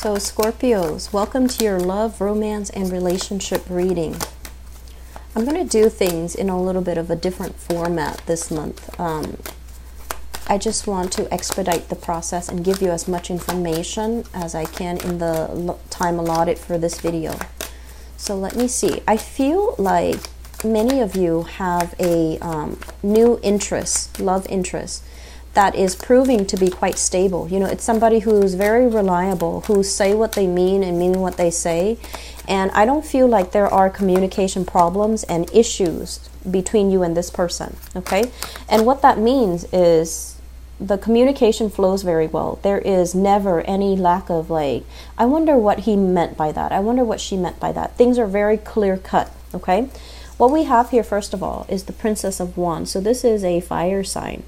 So Scorpios, welcome to your love, romance, and relationship reading. I'm going to do things in a little bit of a different format this month. I just want to expedite the process and give you as much information as I can in the time allotted for this video. So let me see. I feel like many of you have a new interest, love interest, that is proving to be quite stable. You know, it's somebody who's very reliable, who say what they mean and mean what they say. And I don't feel like there are communication problems and issues between you and this person, okay? And what that means is the communication flows very well. There is never any lack of like, I wonder what he meant by that. I wonder what she meant by that. Things are very clear cut, okay? What we have here, first of all, is the Princess of Wands. So this is a fire sign.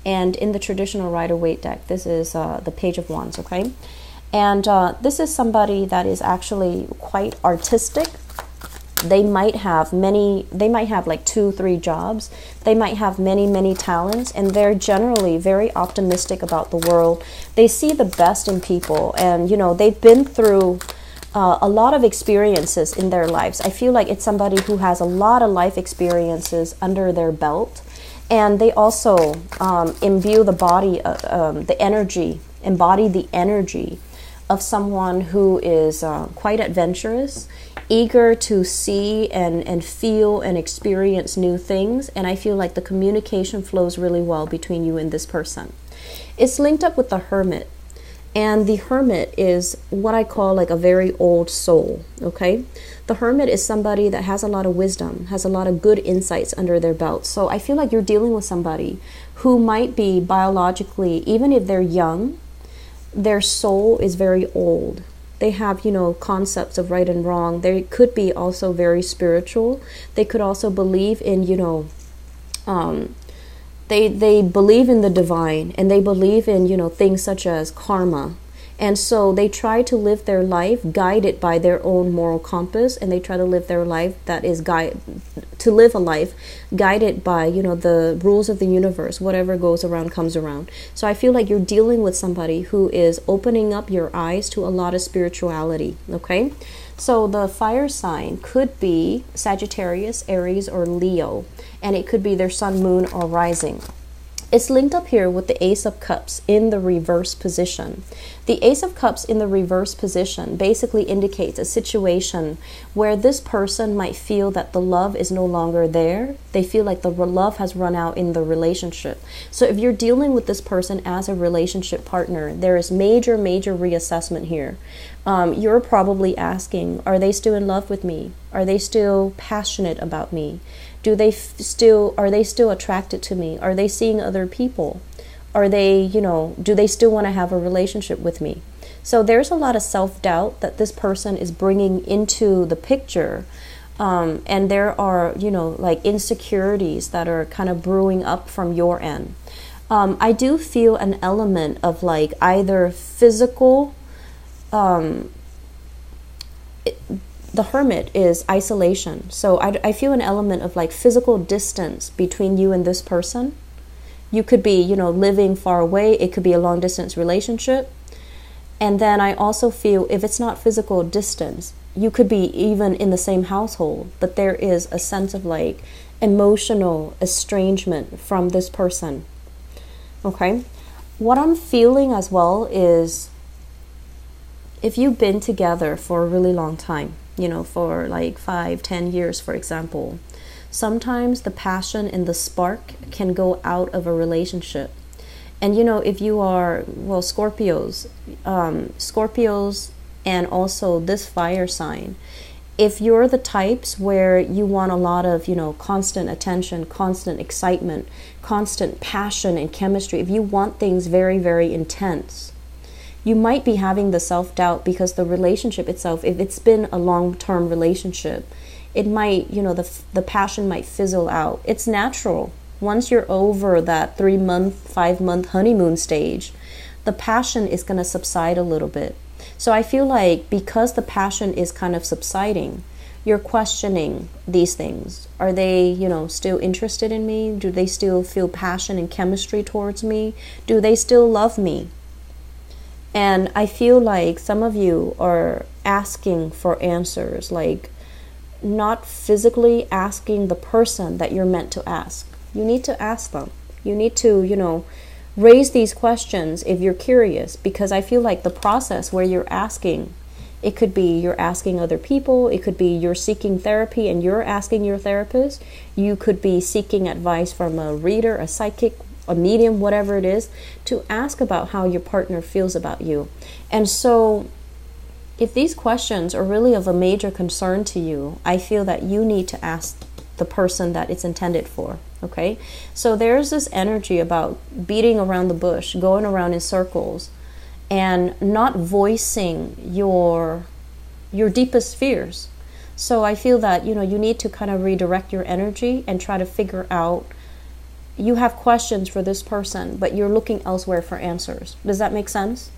And in the traditional Rider-Waite deck, this is the Page of Wands, okay? And this is somebody that is actually quite artistic. They might have like 2-3 jobs. They might have many talents, and they're generally very optimistic about the world. They see the best in people, and, you know, they've been through a lot of experiences in their lives. I feel like it's somebody who has a lot of life experiences under their belt. And they also imbue the body, embody the energy of someone who is quite adventurous, eager to see and feel and experience new things. And I feel like the communication flows really well between you and this person. It's linked up with the Hermit. And the Hermit is what I call like a very old soul, okay? The Hermit is somebody that has a lot of wisdom, has a lot of good insights under their belt. So I feel like you're dealing with somebody who might be biologically, even if they're young, their soul is very old. They have, you know, concepts of right and wrong. They could be also very spiritual. They could also believe in, you know, They believe in the divine, and they believe in, you know, things such as karma. And so they try to live their life guided by their own moral compass, and they try to live their life that is live a life guided by, you know, the rules of the universe. Whatever goes around comes around. So I feel like you're dealing with somebody who is opening up your eyes to a lot of spirituality, okay? So the fire sign could be Sagittarius, Aries, or Leo, and it could be their sun, moon, or rising. It's linked up here with the Ace of Cups in the reverse position. The Ace of Cups in the reverse position basically indicates a situation where this person might feel that the love is no longer there. They feel like the love has run out in the relationship. So if you're dealing with this person as a relationship partner, there is major reassessment here. You're probably asking, are they still in love with me? Are they still passionate about me? Are they still attracted to me? Are they seeing other people? Are they, you know, do they still want to have a relationship with me? So there's a lot of self-doubt that this person is bringing into the picture. And there are, you know, like insecurities that are kind of brewing up from your end. I do feel an element of like either physical, the Hermit is isolation. So I feel an element of like physical distance between you and this person. You could be, you know, living far away. It could be a long distance relationship. And then I also feel if it's not physical distance, you could be even in the same household, but there is a sense of like emotional estrangement from this person. Okay. What I'm feeling as well is if you've been together for a really long time, you know, for like 5-10 years, for example, sometimes the passion and the spark can go out of a relationship. And, you know, if you are, well, Scorpios and also this fire sign, if you're the types where you want a lot of, you know, constant attention, constant excitement, constant passion and chemistry, if you want things very intense, you might be having the self-doubt because the relationship itself, if it's been a long-term relationship, it might, you know, the passion might fizzle out. It's natural. Once you're over that 3-month, 5-month honeymoon stage, the passion is going to subside a little bit. So I feel like because the passion is kind of subsiding, you're questioning these things. Are they, you know, still interested in me? Do they still feel passion and chemistry towards me? Do they still love me? And I feel like some of you are asking for answers, like not physically asking the person that you're meant to ask. You need to ask them. You need to, raise these questions if you're curious, because I feel like the process where you're asking, it could be you're asking other people, it could be you're seeking therapy and you're asking your therapist, you could be seeking advice from a reader, a psychic, a medium, whatever it is, to ask about how your partner feels about you. And so if these questions are really of a major concern to you, I feel that you need to ask the person that it's intended for. Okay, so there's this energy about beating around the bush, going around in circles, and not voicing your deepest fears. So I feel that you need to kind of redirect your energy and try to figure out. You have questions for this person, but you're looking elsewhere for answers. Does that make sense?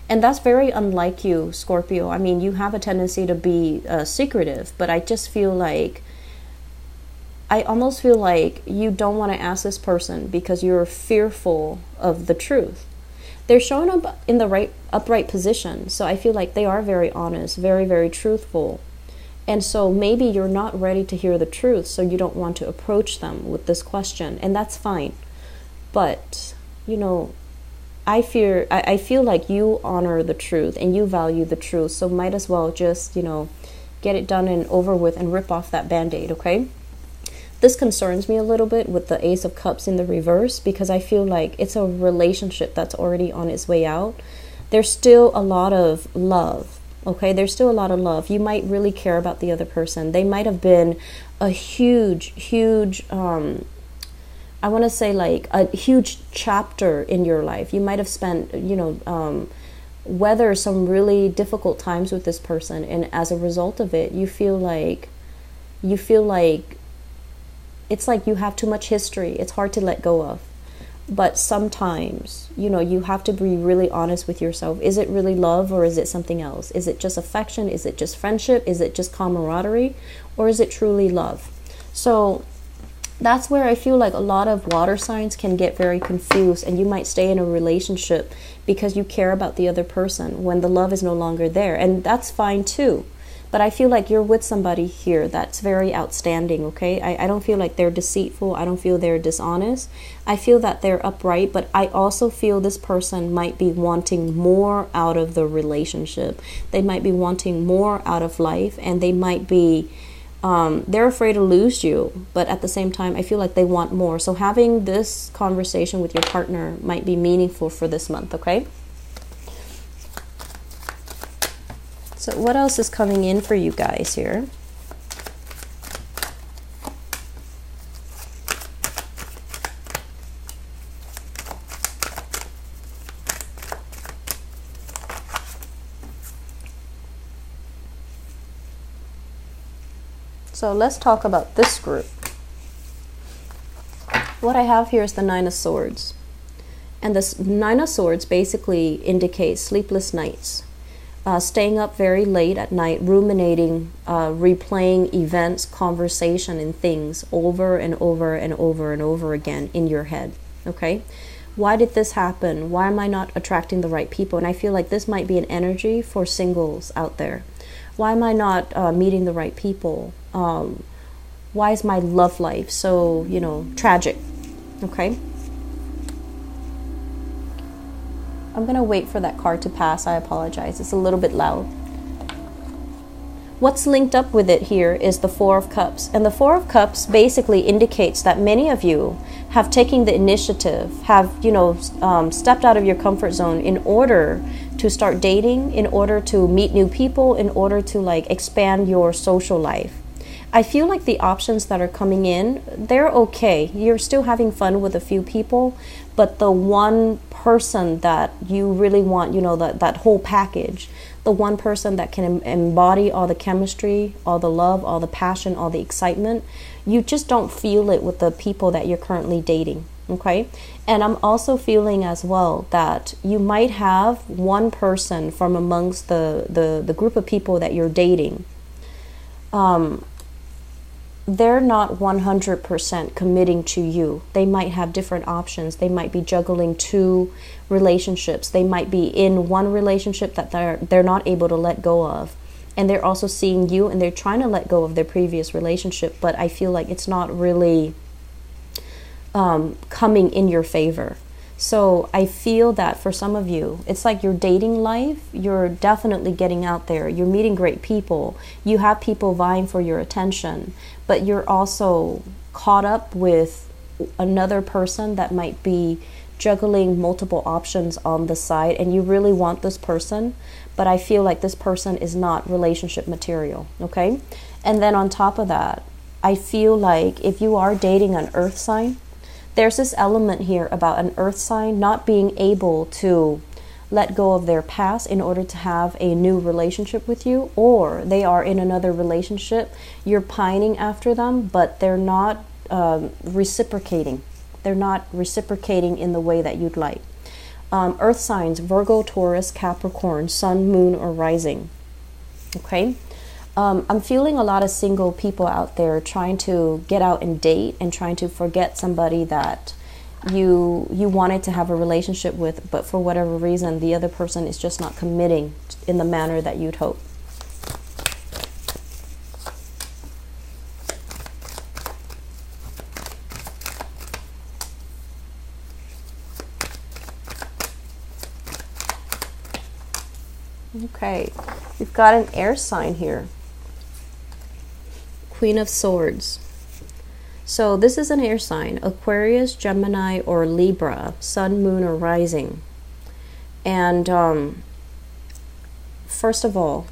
And that's very unlike you, Scorpio. I mean, you have a tendency to be secretive, but I just feel like I almost feel like you don't want to ask this person because you're fearful of the truth. They're showing up in the upright position, so I feel like they are very honest, very, very truthful. And so maybe you're not ready to hear the truth, so you don't want to approach them with this question, and that's fine. But, I feel like you honor the truth and you value the truth, so might as well just, get it done and over with and rip off that Band-Aid, okay? This concerns me a little bit with the Ace of Cups in the reverse, because I feel like it's a relationship that's already on its way out. There's still a lot of love, okay? There's still a lot of love. You might really care about the other person. They might have been a huge, I want to say like a huge chapter in your life. You might have spent, weather some really difficult times with this person, and as a result of it, you feel like it's like you have too much history. It's hard to let go of. But sometimes, you have to be really honest with yourself. Is it really love, or is it something else? Is it just affection? Is it just friendship? Is it just camaraderie? Or is it truly love? So that's where I feel like a lot of water signs can get very confused, and you might stay in a relationship because you care about the other person when the love is no longer there. And that's fine too. But I feel like you're with somebody here that's very outstanding, okay? I don't feel like they're deceitful. I don't feel they're dishonest. I feel that they're upright, but I also feel this person might be wanting more out of the relationship. They might be wanting more out of life, and they might be, they're afraid to lose you, but at the same time, I feel like they want more. So having this conversation with your partner might be meaningful for this month, okay? So what else is coming in for you guys here? So let's talk about this group. What I have here is the Nine of Swords. And this Nine of Swords basically indicates sleepless nights. Staying up very late at night, ruminating, replaying events, conversation, and things over and over and over and over again in your head, okay? Why did this happen? Why am I not attracting the right people? And I feel like this might be an energy for singles out there. Why am I not meeting the right people? Why is my love life so, tragic, okay? I'm going to wait for that card to pass. I apologize. It's a little bit loud. What's linked up with it here is the Four of Cups. And the Four of Cups basically indicates that many of you have taken the initiative, have, stepped out of your comfort zone in order to start dating, in order to meet new people, in order to expand your social life. I feel like the options that are coming in, they're okay. You're still having fun with a few people, but the one person that you really want, that whole package, the one person that can embody all the chemistry, all the love, all the passion, all the excitement, you just don't feel it with the people that you're currently dating, okay? And I'm also feeling as well that you might have one person from amongst the group of people that you're dating. they're not 100% committing to you. They might have different options. They might be juggling two relationships. They might be in one relationship that they're not able to let go of. And they're also seeing you, and they're trying to let go of their previous relationship, but I feel like it's not really coming in your favor. So I feel that for some of you, it's like your dating life, you're definitely getting out there. You're meeting great people. You have people vying for your attention, but you're also caught up with another person that might be juggling multiple options on the side, and you really want this person, but I feel like this person is not relationship material, okay? And then on top of that, I feel like if you are dating an earth sign, there's this element here about an earth sign not being able to let go of their past in order to have a new relationship with you, or they are in another relationship, you're pining after them, but they're not reciprocating. They're not reciprocating in the way that you'd like. Earth signs, Virgo, Taurus, Capricorn, Sun, Moon, or Rising. Okay? I'm feeling a lot of single people out there trying to get out and date and trying to forget somebody that you wanted to have a relationship with, but for whatever reason, the other person is just not committing in the manner that you'd hope. Okay, we've got an air sign here. Queen of Swords. So this is an air sign, Aquarius, Gemini, or Libra, Sun, Moon, or Rising. And first of all,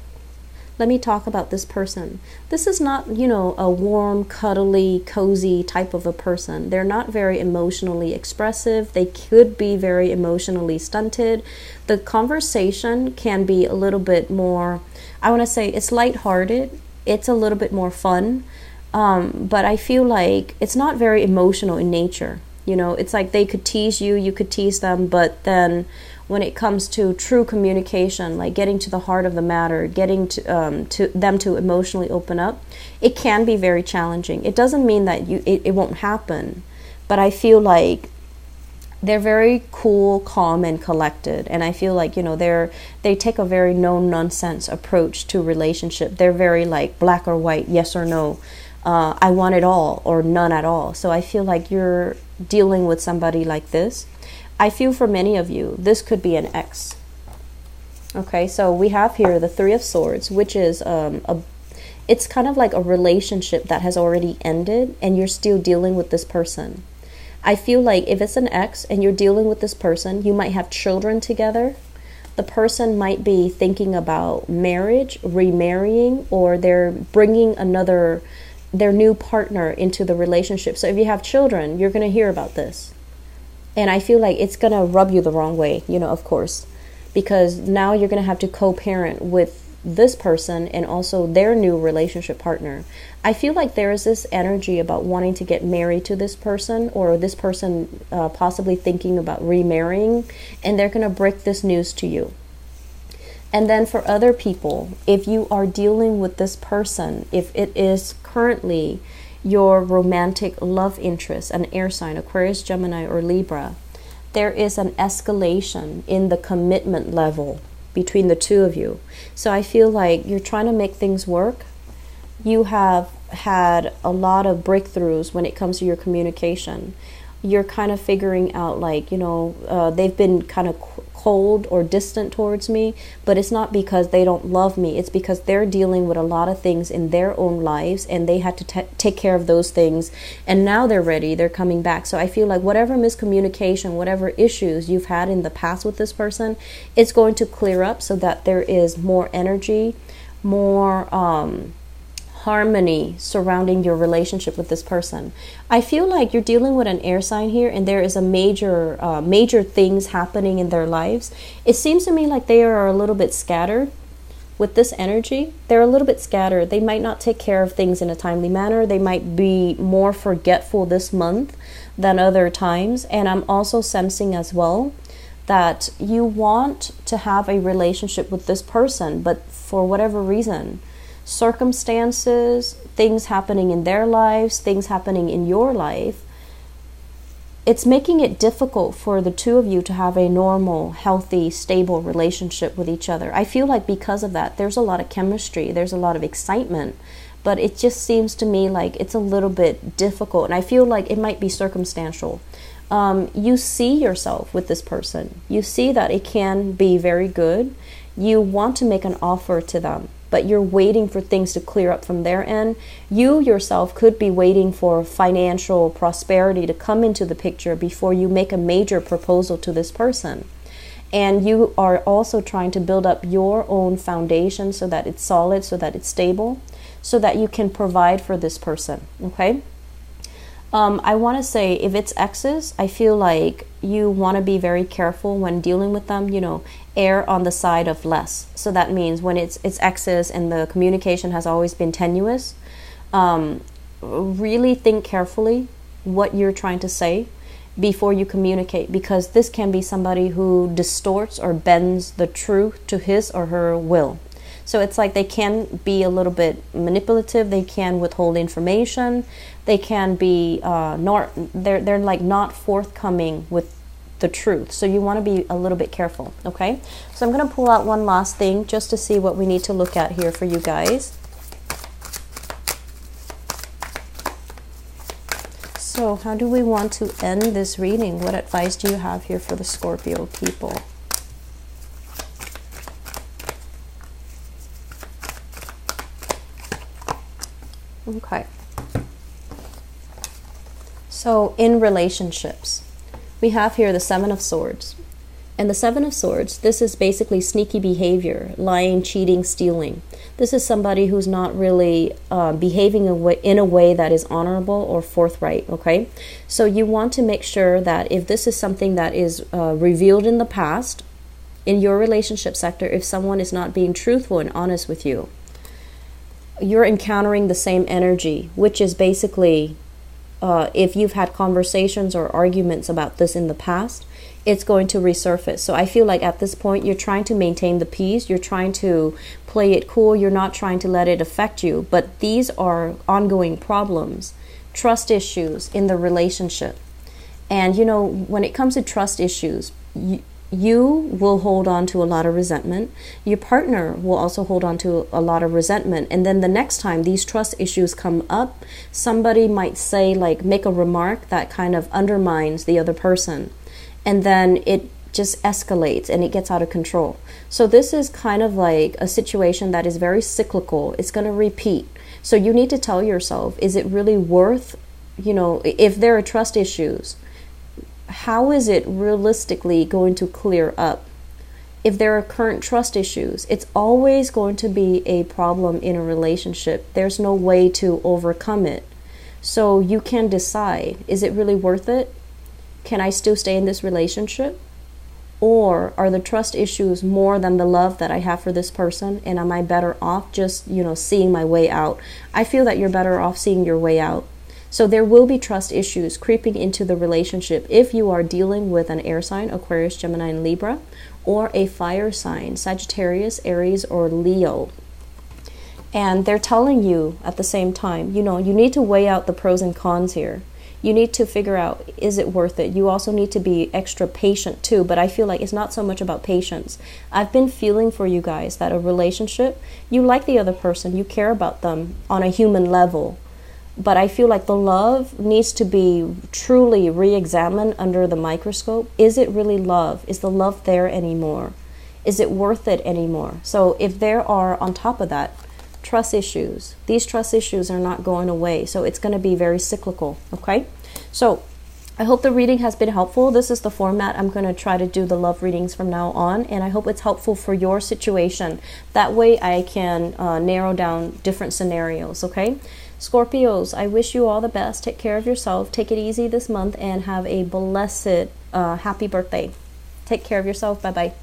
let me talk about this person. This is not, a warm, cuddly, cozy type of a person. They're not very emotionally expressive. They could be very emotionally stunted. The conversation can be a little bit more, I want to say it's lighthearted. It's a little bit more fun. But I feel like it's not very emotional in nature. It's like they could tease you, you could tease them, but then when it comes to true communication, like getting to the heart of the matter, getting to them to emotionally open up, it can be very challenging. It doesn't mean that it won't happen, but I feel like they're very cool, calm, and collected. And I feel like, they take a very no-nonsense approach to relationship. They're very like black or white, yes or no. I want it all or none at all. So I feel like you're dealing with somebody like this. I feel for many of you, this could be an ex. Okay, so we have here the Three of Swords, which is it's kind of like a relationship that has already ended and you're still dealing with this person. I feel like if it's an ex and you're dealing with this person, you might have children together. The person might be thinking about marriage, remarrying, or they're bringing their new partner into the relationship. So if you have children, you're going to hear about this. And I feel like it's going to rub you the wrong way, of course, because now you're going to have to co-parent with this person and also their new relationship partner. I feel like there is this energy about wanting to get married to this person, or this person possibly thinking about remarrying, and they're going to break this news to you. And then for other people, if you are dealing with this person, if it is currently your romantic love interest, an air sign, Aquarius, Gemini, or Libra, there is an escalation in the commitment level between the two of you. So I feel like you're trying to make things work. You have had a lot of breakthroughs when it comes to your communication. You're kind of figuring out like, they've been kind of cold or distant towards me, but it's not because they don't love me. It's because they're dealing with a lot of things in their own lives and they had to take care of those things, and now they're ready, they're coming back. So I feel like whatever miscommunication, whatever issues you've had in the past with this person, it's going to clear up so that there is more energy, more harmony surrounding your relationship with this person. I feel like you're dealing with an air sign here, and there is a major things happening in their lives. It seems to me like they are a little bit scattered with this energy. They're a little bit scattered. They might not take care of things in a timely manner. They might be more forgetful this month than other times. And I'm also sensing as well that you want to have a relationship with this person, but for whatever reason, circumstances, things happening in their lives, things happening in your life, it's making it difficult for the two of you to have a normal, healthy, stable relationship with each other. I feel like because of that, there's a lot of chemistry, there's a lot of excitement, but it just seems to me like it's a little bit difficult, and I feel like it might be circumstantial. You see yourself with this person. You see that it can be very good. You want to make an offer to them, but you're waiting for things to clear up from their end. You yourself could be waiting for financial prosperity to come into the picture before you make a major proposal to this person. And you are also trying to build up your own foundation so that it's solid, so that it's stable, so that you can provide for this person, okay? I want to say, if it's exes, I feel like you want to be very careful when dealing with them, you know, err on the side of less. So that means when it's exes and the communication has always been tenuous, really think carefully what you're trying to say before you communicate, because this can be somebody who distorts or bends the truth to his or her will. So it's like they can be a little bit manipulative, they can withhold information, they can be they're like not forthcoming with the truth. So you want to be a little bit careful, okay? So I'm going to pull out one last thing just to see what we need to look at here for you guys. So how do we want to end this reading? What advice do you have here for the Scorpio people? Okay. So in relationships, we have here the Seven of Swords. And the Seven of Swords, this is basically sneaky behavior, lying, cheating, stealing. This is somebody who's not really behaving in a way that is honorable or forthright, okay? So you want to make sure that if this is something that is revealed in the past, in your relationship sector, if someone is not being truthful and honest with you, you're encountering the same energy, which is basically if you've had conversations or arguments about this in the past, it's going to resurface. So I feel like at this point, you're trying to maintain the peace. You're trying to play it cool. You're not trying to let it affect you. But these are ongoing problems, trust issues in the relationship. And, you know, when it comes to trust issues, you will hold on to a lot of resentment. Your partner will also hold on to a lot of resentment. And then the next time these trust issues come up, somebody might say, like, make a remark that kind of undermines the other person. And then it just escalates and it gets out of control. So this is kind of like a situation that is very cyclical. It's going to repeat. So you need to tell yourself, is it really worth, you know, if there are trust issues, how is it realistically going to clear up? If there are current trust issues, it's always going to be a problem in a relationship. There's no way to overcome it. So you can decide, is it really worth it? Can I still stay in this relationship? Or are the trust issues more than the love that I have for this person? And am I better off just, you know, seeing my way out? I feel that you're better off seeing your way out. So there will be trust issues creeping into the relationship if you are dealing with an air sign, Aquarius, Gemini, and Libra, or a fire sign, Sagittarius, Aries, or Leo. And they're telling you at the same time, you know, you need to weigh out the pros and cons here. You need to figure out, is it worth it? You also need to be extra patient too, but I feel like it's not so much about patience. I've been feeling for you guys that a relationship, you like the other person, you care about them on a human level, but I feel like the love needs to be truly re-examined under the microscope. Is it really love? Is the love there anymore? Is it worth it anymore? So if there are, on top of that, trust issues, these trust issues are not going away. So it's going to be very cyclical, okay? So I hope the reading has been helpful. This is the format I'm going to try to do the love readings from now on, and I hope it's helpful for your situation. That way I can narrow down different scenarios, okay? Scorpios, I wish you all the best. Take care of yourself. Take it easy this month and have a blessed, happy birthday. Take care of yourself. Bye-bye.